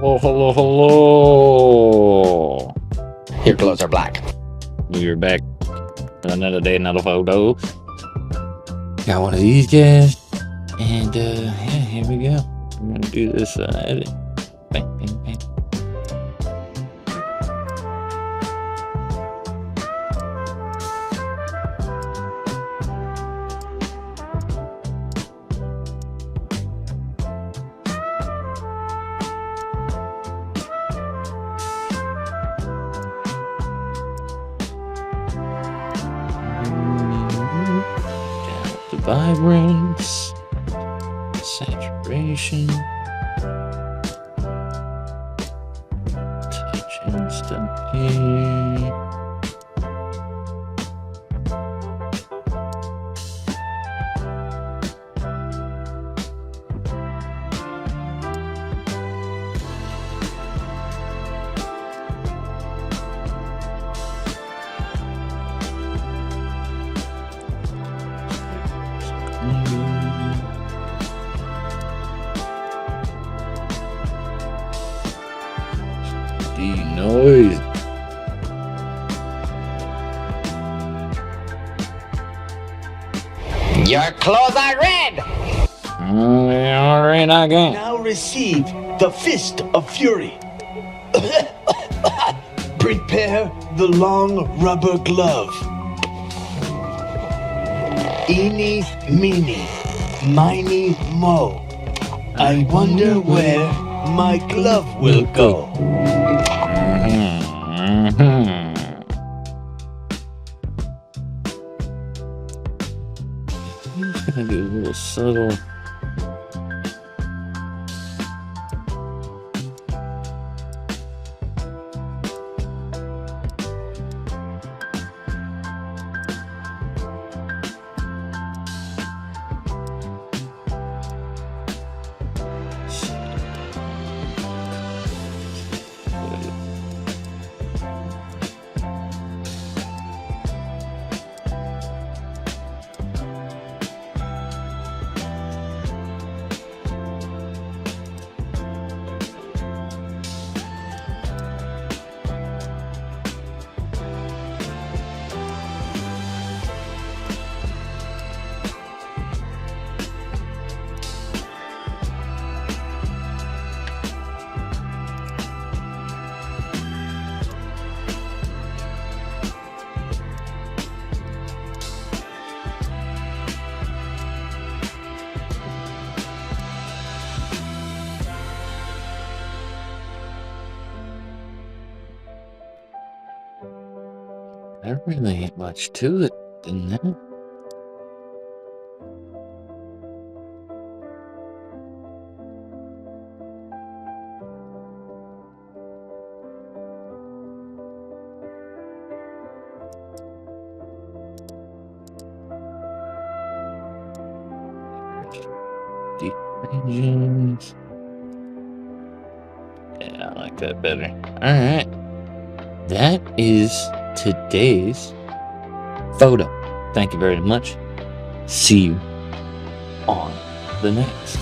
Hello, hello, hello. Your clothes are black. We're back. Another day, another photo. Got one of these guys. And yeah, here we go. I'm gonna do this edit. Bang, bang, bang. The vibrance, saturation, touch instant here. The noise. Your clothes are red. Oh, they are right again. Now receive the fist of fury. Prepare the long rubber glove. Eeny, meeny, miny, mo. I wonder where my glove will go. I'm just gonna do a little subtle. There really ain't much to it, isn't there? Deep regions. Yeah, I like that better. Alright. That is today's photo. Thank you very much. See you on the next.